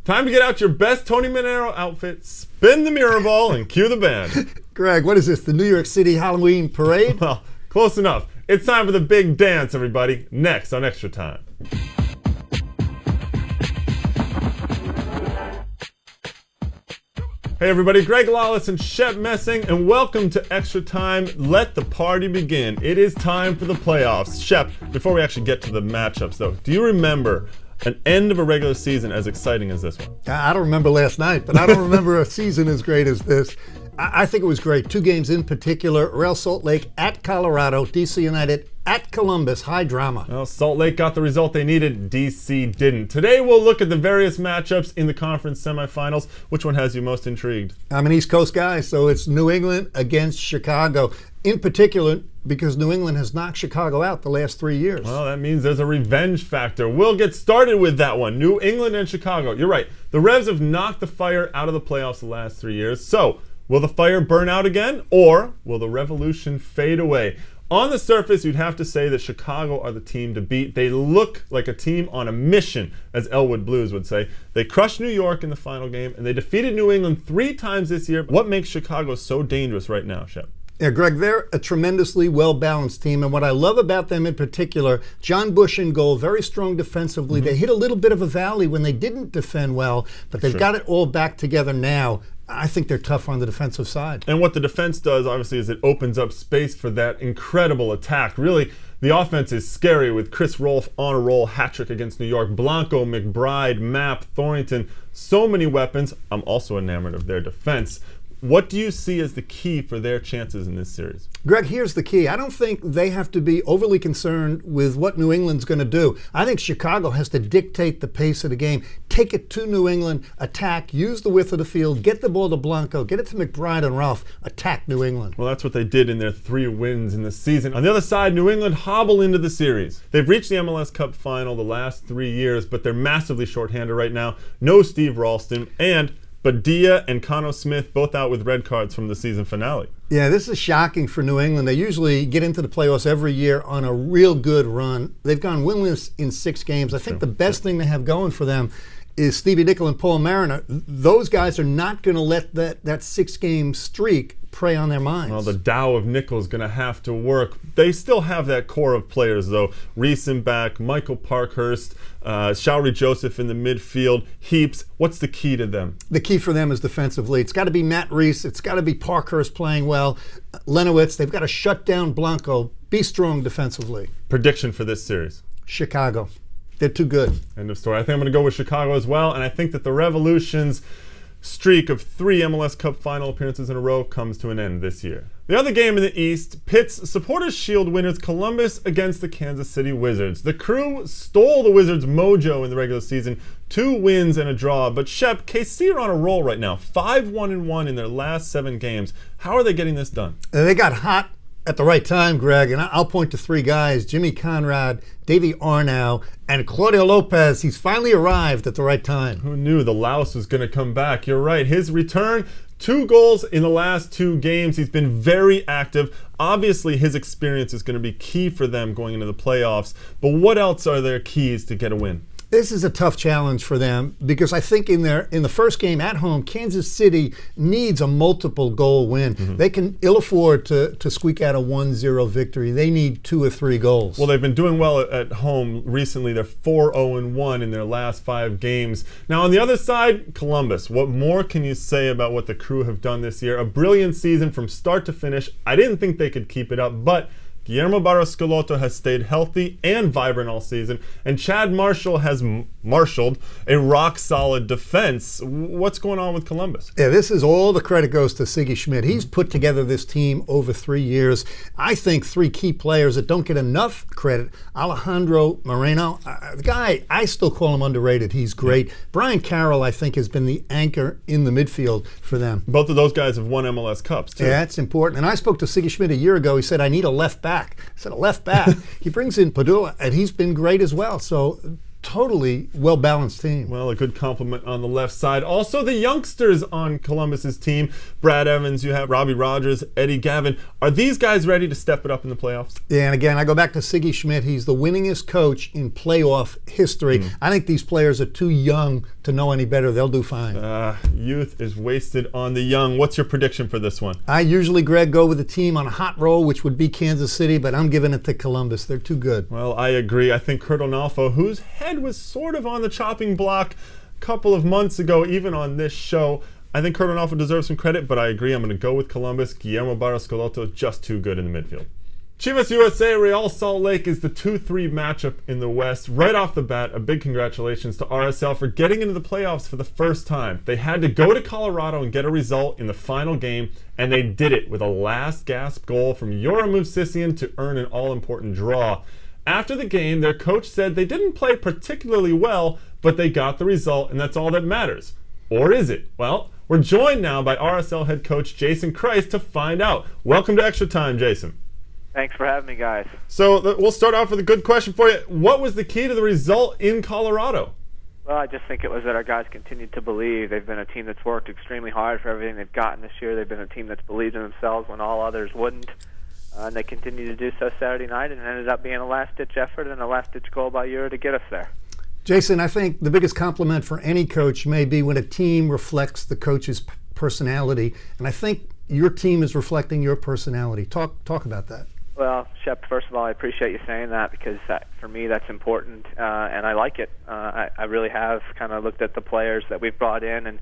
Time to get out your best Tony Manero outfit, spin the mirror ball, and cue the band. Greg, what is this, the New York City Halloween parade? Well, close enough. It's time for the big dance, everybody. Next on Extra Time. Hey everybody, Greg Lawless and Shep Messing, and welcome to Extra Time. Let the party begin. It is time for the playoffs. Shep, before we actually get to the matchups though, do you remember an end of a regular season as exciting as this one? I don't remember last night, but I don't remember a season as great as this. I think it was great. Two games in particular, Real Salt Lake at Colorado, DC United at Columbus, high drama. Well, Salt Lake got the result they needed, DC didn't. Today we'll look at the various matchups in the conference semifinals. Which one has you most intrigued? I'm an East Coast guy, so it's New England against Chicago. In particular, because New England has knocked Chicago out the last 3 years. Well, that means there's a revenge factor. We'll get started with that one. New England and Chicago. You're right. The Revs have knocked the Fire out of the playoffs the last 3 years. So, will the Fire burn out again, or will the Revolution fade away? On the surface, you'd have to say that Chicago are the team to beat. They look like a team on a mission, as Elwood Blues would say. They crushed New York in the final game, and they defeated New England 3 times this year. What makes Chicago so dangerous right now, Shep? Yeah, Greg, they're a tremendously well-balanced team, and what I love about them in particular, John Bush in goal, very strong defensively. They hit a little bit of a valley when they didn't defend well, but they've got it all back together now. I think they're tough on the defensive side. And what the defense does, obviously, is it opens up space for that incredible attack. Really, the offense is scary with Chris Rolfe on a roll, hat-trick against New York. Blanco, McBride, Mapp, Thornton, so many weapons. I'm also enamored of their defense. What do you see as the key for their chances in this series? Greg, here's the key. I don't think they have to be overly concerned with what New England's going to do. I think Chicago has to dictate the pace of the game. Take it to New England, attack, use the width of the field, get the ball to Blanco, get it to McBride and Rolfe, attack New England. Well, that's what they did in their 3 wins in the season. On the other side, New England hobble into the series. They've reached the MLS Cup final the last 3 years, but they're massively shorthanded right now. No Steve Ralston, and Badia and Cano Smith both out with red cards from the season finale. Yeah, this is shocking for New England. They usually get into the playoffs every year on a real good run. They've gone winless in 6 games. I think the best thing they have going for them is Stevie Nicol and Paul Mariner. Those guys are not going to let that 6-game streak prey on their minds. Well, the Dow of Nickel's going to have to work. They still have that core of players, though. Riesenbach, Michael Parkhurst, Showery Joseph in the midfield, Heaps. What's the key to them? The key for them is defensively. It's got to be Matt Reese. It's got to be Parkhurst playing well. Lenowitz, they've got to shut down Blanco. Be strong defensively. Prediction for this series? Chicago. They're too good. End of story. I think I'm going to go with Chicago as well, and I think that the Revolution's streak of 3 MLS Cup final appearances in a row comes to an end this year. The other game in the East pits Supporters Shield winners Columbus against the Kansas City Wizards. The Crew stole the Wizards' mojo in the regular season, 2 wins and a draw. But Shep, KC are on a roll right now, 5-1-1 in their last 7 games. How are they getting this done? They got hot at the right time, Greg, and I'll point to 3 guys, Jimmy Conrad, Davey Arnau, and Claudio Lopez. He's finally arrived at the right time. Who knew the Louse was going to come back? You're right. His return, 2 goals in the last 2 games. He's been very active. Obviously, his experience is going to be key for them going into the playoffs. But what else are their keys to get a win? This is a tough challenge for them because I think in the first game at home, Kansas City needs a multiple goal win. They can ill afford to squeak out a 1-0 victory. They need 2 or 3 goals. Well, they've been doing well at home recently. They're 4-0-1 in their last 5 games. Now, on the other side, Columbus. What more can you say about what the Crew have done this year? A brilliant season from start to finish. I didn't think they could keep it up, but Guillermo Barros Schelotto has stayed healthy and vibrant all season, and Chad Marshall has marshaled a rock-solid defense. What's going on with Columbus? Yeah, this is all the credit goes to Siggy Schmidt. He's put together this team over 3 years. I think 3 key players that don't get enough credit. Alejandro Moreno, the guy, I still call him underrated. He's great. Brian Carroll, I think, has been the anchor in the midfield for them. Both of those guys have won MLS Cups, too. Yeah, that's important. And I spoke to Siggy Schmidt a year ago. He said, I need a left back. I said, a left back. He brings in Padula, and he's been great as well. So totally well-balanced team. Well, a good compliment on the left side. Also, the youngsters on Columbus's team. Brad Evans, you have Robbie Rogers, Eddie Gavin. Are these guys ready to step it up in the playoffs? Yeah, and again, I go back to Siggy Schmidt. He's the winningest coach in playoff history. I think these players are too young to know any better. They'll do fine. Youth is wasted on the young. What's your prediction for this one? I usually, Greg, go with the team on a hot roll, which would be Kansas City, but I'm giving it to Columbus. They're too good. Well, I agree. I think Kurt Onalfo, whose head was sort of on the chopping block a couple of months ago, even on this show, I think Kurt Onalfo deserves some credit, but I agree. I'm going to go with Columbus. Guillermo Barros Schelotto, just too good in the midfield. Chivas USA Real Salt Lake is the 2-3 matchup in the West. Right off the bat, a big congratulations to RSL for getting into the playoffs for the first time. They had to go to Colorado and get a result in the final game, and they did it with a last gasp goal from Yoram Movsisyan to earn an all-important draw. After the game, their coach said they didn't play particularly well, but they got the result, and that's all that matters. Or is it? Well, we're joined now by RSL head coach Jason Kreis to find out. Welcome to Extra Time, Jason. Thanks for having me, guys. So we'll start off with a good question for you. What was the key to the result in Colorado? Well, I just think it was that our guys continued to believe. They've been a team that's worked extremely hard for everything they've gotten this year. They've been a team that's believed in themselves when all others wouldn't. And they continued to do so Saturday night, and it ended up being a last-ditch effort and a last-ditch goal by Euro to get us there. Jason, I think the biggest compliment for any coach may be when a team reflects the coach's personality, and I think your team is reflecting your personality. Talk about that. Well, Shep, first of all, I appreciate you saying that because for me that's important, and I like it. I really have kind of looked at the players that we've brought in and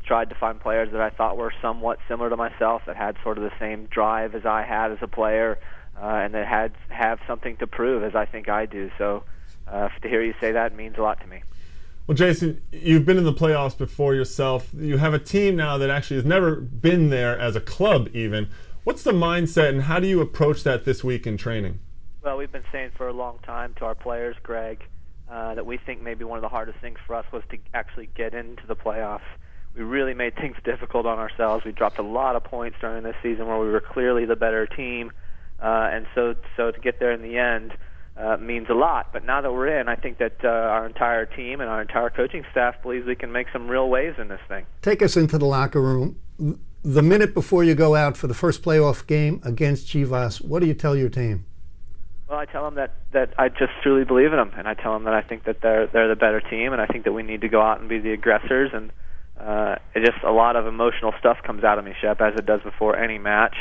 tried to find players that I thought were somewhat similar to myself, that had sort of the same drive as I had as a player, and that have something to prove as I think I do. So to hear you say that means a lot to me. Well, Jason, you've been in the playoffs before yourself. You have a team now that actually has never been there as a club even. What's the mindset, and how do you approach that this week in training? Well, we've been saying for a long time to our players, Greg, that we think maybe one of the hardest things for us was to actually get into the playoffs. We really made things difficult on ourselves. We dropped a lot of points during this season where we were clearly the better team, and so to get there in the end means a lot. But now that we're in, I think that our entire team and our entire coaching staff believes we can make some real waves in this thing. Take us into the locker room. The minute before you go out for the first playoff game against Chivas, what do you tell your team? Well, I tell them that I just truly believe in them, and I tell them that I think that they're the better team, and I think that we need to go out and be the aggressors. And it just a lot of emotional stuff comes out of me, Shep, as it does before any match.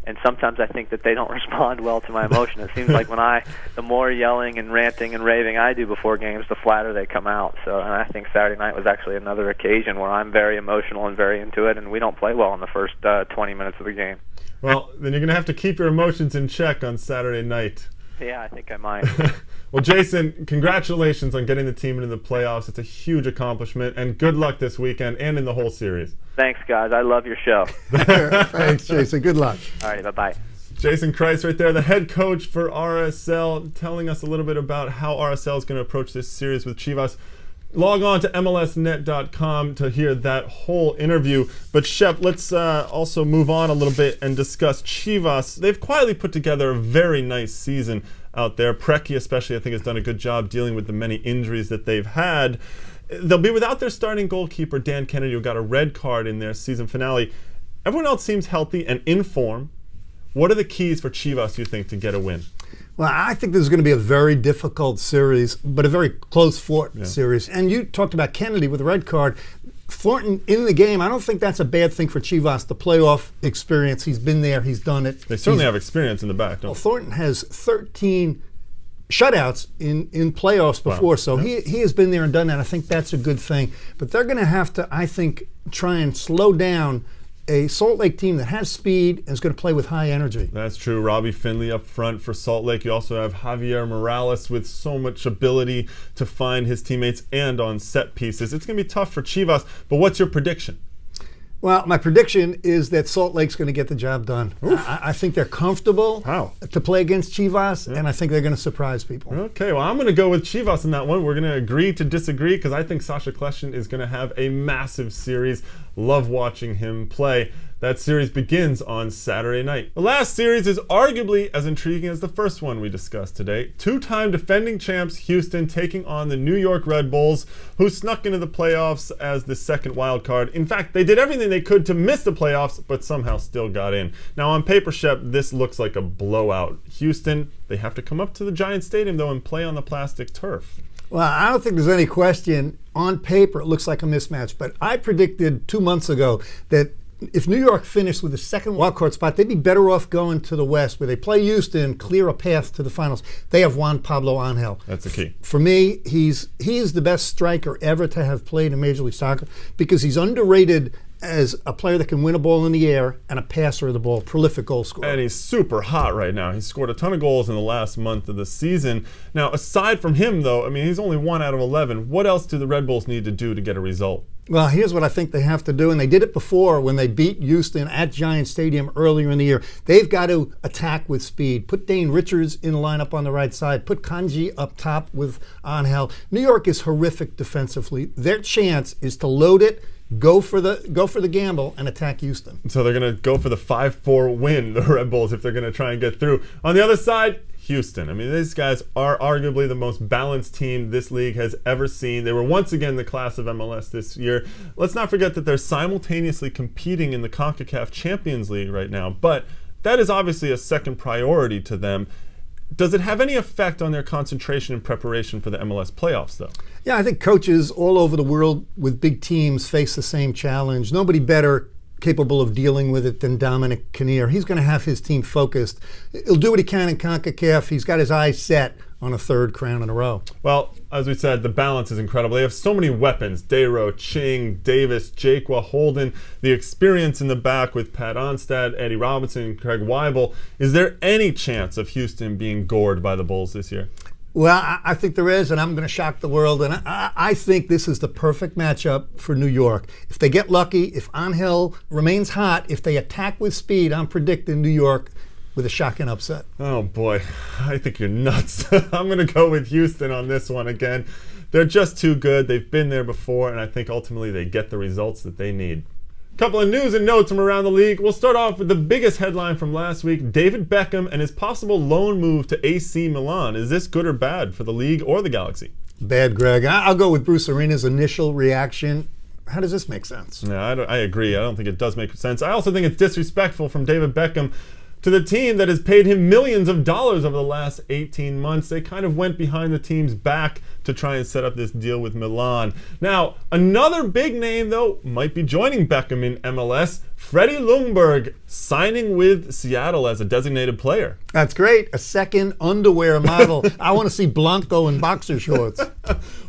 And sometimes I think that they don't respond well to my emotion. It seems like the more yelling and ranting and raving I do before games, the flatter they come out. So, and I think Saturday night was actually another occasion where I'm very emotional and very into it, and we don't play well in the first 20 minutes of the game. Well, then you're going to have to keep your emotions in check on Saturday night. Yeah, I think I might. Well, Jason, congratulations on getting the team into the playoffs. It's a huge accomplishment, and good luck this weekend and in the whole series. Thanks, guys. I love your show. Thanks, Jason. Good luck. All right, bye-bye. Jason Kreis right there, the head coach for RSL, telling us a little bit about how RSL is going to approach this series with Chivas. Log on to MLSnet.com to hear that whole interview. But Shep, let's also move on a little bit and discuss Chivas. They've quietly put together a very nice season out there. Preki especially, I think, has done a good job dealing with the many injuries that they've had. They'll be without their starting goalkeeper, Dan Kennedy, who got a red card in their season finale. Everyone else seems healthy and in form. What are the keys for Chivas, you think, to get a win? Well, I think this is going to be a very difficult series, but a very close-fought series. And you talked about Kennedy with the red card. Thornton in the game, I don't think that's a bad thing for Chivas. The playoff experience, he's been there, he's done it. They certainly have experience in the back, don't Well, Thornton has 13 shutouts in playoffs before, so he has been there and done that. I think that's a good thing. But they're going to have to, I think, try and slow down a Salt Lake team that has speed and is going to play with high energy. That's true. Robbie Finley up front for Salt Lake. You also have Javier Morales with so much ability to find his teammates and on set pieces. It's going to be tough for Chivas, but what's your prediction? Well, my prediction is that Salt Lake's going to get the job done. I think they're comfortable to play against Chivas, and I think they're going to surprise people. Okay, well, I'm going to go with Chivas in that one. We're going to agree to disagree because I think Sasha Kleshin is going to have a massive series. Love watching him play. That series begins on Saturday night. The last series is arguably as intriguing as the first one we discussed today. Two-time defending champs Houston taking on the New York Red Bulls, who snuck into the playoffs as the second wild card. In fact, they did everything they could to miss the playoffs, but somehow still got in. Now on paper, Shep, this looks like a blowout. Houston, they have to come up to the Giant Stadium though and play on the plastic turf. Well, I don't think there's any question. On paper, it looks like a mismatch. But I predicted 2 months ago that if New York finished with the second wildcard spot, they'd be better off going to the West, where they play Houston, clear a path to the finals. They have Juan Pablo Angel. That's the key. For me, he is the best striker ever to have played in Major League Soccer because he's underrated as a player that can win a ball in the air and a passer of the ball, prolific goal scorer. And he's super hot right now. He's scored a ton of goals in the last month of the season. Now, aside from him, though, I mean, he's only 1 out of 11. What else do the Red Bulls need to do to get a result? Well, here's what I think they have to do, and they did it before when they beat Houston at Giant Stadium earlier in the year. They've got to attack with speed. Put Dane Richards in the lineup on the right side. Put Kanji up top with Angel. New York is horrific defensively. Their chance is to load it, go for the gamble, and attack Houston. So they're going to go for the 5-4 win, the Red Bulls, if they're going to try and get through. On the other side, Houston. I mean, these guys are arguably the most balanced team this league has ever seen. They were once again the class of MLS this year. Let's not forget that they're simultaneously competing in the CONCACAF Champions League right now, but that is obviously a second priority to them. Does it have any effect on their concentration and preparation for the MLS playoffs, though? Yeah, I think coaches all over the world with big teams face the same challenge. Nobody better capable of dealing with it than Dominic Kinnear. He's going to have his team focused. He'll do what he can in CONCACAF. He's got his eyes set on a third crown in a row. Well, as we said, the balance is incredible. They have so many weapons. Dayro, Ching, Davis, Jakwa, Holden, the experience in the back with Pat Onstad, Eddie Robinson, and Craig Weibel. Is there any chance of Houston being gored by the Bulls this year? Well, I think there is, and I'm going to shock the world. And I think this is the perfect matchup for New York. If they get lucky, if Angel remains hot, if they attack with speed, I'm predicting New York with a shocking upset. Oh, boy. I think you're nuts. I'm going to go with Houston on this one again. They're just too good. They've been there before, and I think ultimately they get the results that they need. Couple of news and notes from around the league. We'll start off with the biggest headline from last week, David Beckham and his possible loan move to AC Milan. Is this good or bad for the league or the Galaxy? Bad, Greg. I'll go with Bruce Arena's initial reaction. How does this make sense? Yeah, I agree. I don't think it does make sense. I also think it's disrespectful from David Beckham to the team that has paid him millions of dollars over the last 18 months. They kind of went behind the team's back to try and set up this deal with Milan. Now, another big name, though, might be joining Beckham in MLS. Freddie Ljungberg signing with Seattle as a designated player. That's great. A second underwear model. I want to see Blanco in boxer shorts.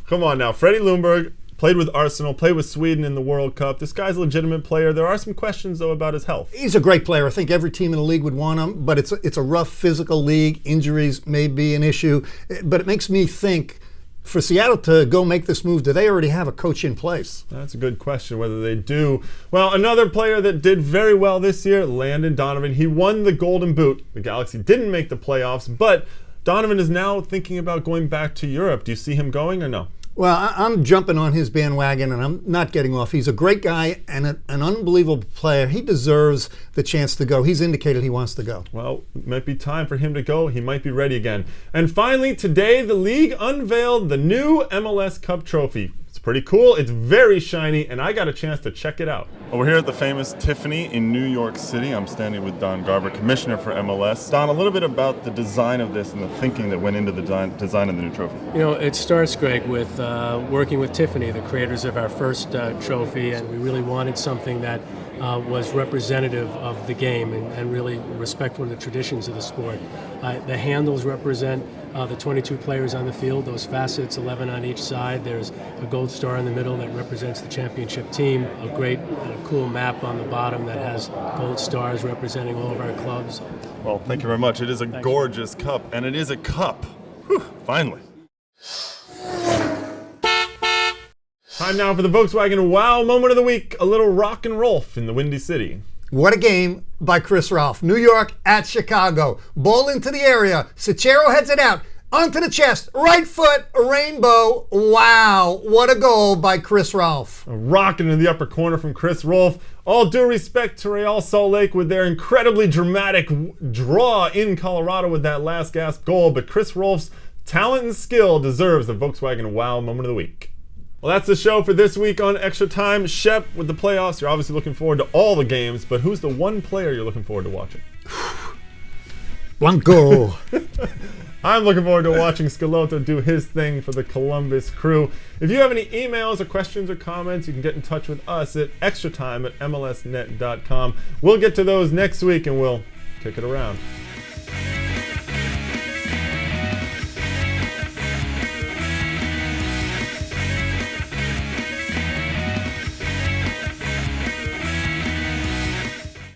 Come on now. Freddie Ljungberg played with Arsenal, played with Sweden in the World Cup. This guy's a legitimate player. There are some questions, though, about his health. He's a great player. I think every team in the league would want him, but it's a rough physical league. Injuries may be an issue. But it makes me think, for Seattle to go make this move, do they already have a coach in place? That's a good question, whether they do. Well, another player that did very well this year, Landon Donovan. He won the Golden Boot. The Galaxy didn't make the playoffs, but Donovan is now thinking about going back to Europe. Do you see him going or no? Well, I'm jumping on his bandwagon, and I'm not getting off. He's a great guy and an unbelievable player. He deserves the chance to go. He's indicated he wants to go. Well, it might be time for him to go. He might be ready again. And finally, today, the league unveiled the new MLS Cup trophy. It's pretty cool. It's very shiny, and I got a chance to check it out. Well, we're here at the famous Tiffany in New York City. I'm standing with Don Garber, commissioner for MLS. Don, a little bit about the design of this and the thinking that went into the design of the new trophy. You know, it starts, Greg, with working with Tiffany, the creators of our first trophy, and we really wanted something that was representative of the game and really respectful of the traditions of the sport. The handles represent the 22 players on the field, those facets, 11 on each side. There's a gold star in the middle that represents the championship team, a great cool map on the bottom that has gold stars representing all of our clubs. Well, thank you very much. It is a gorgeous cup, and it is a cup. Whew, finally. Time now for the Volkswagen Wow Moment of the Week, a little rock and roll in the Windy City. What a game by Chris Ralph. New York at Chicago. Ball into the area. Sachero heads it out. Onto the chest, right foot, rainbow. Wow, what a goal by Chris Rolfe. Rocking in the upper corner from Chris Rolfe. All due respect to Real Salt Lake with their incredibly dramatic draw in Colorado with that last gasp goal, but Chris Rolfe's talent and skill deserves the Volkswagen Wow Moment of the Week. Well, that's the show for this week on Extra Time. Shep, with the playoffs, you're obviously looking forward to all the games, but who's the one player you're looking forward to watching? Blanco. I'm looking forward to watching Schelotto do his thing for the Columbus Crew. If you have any emails or questions or comments, you can get in touch with us at extratime@mlsnet.com. We'll get to those next week, and we'll kick it around.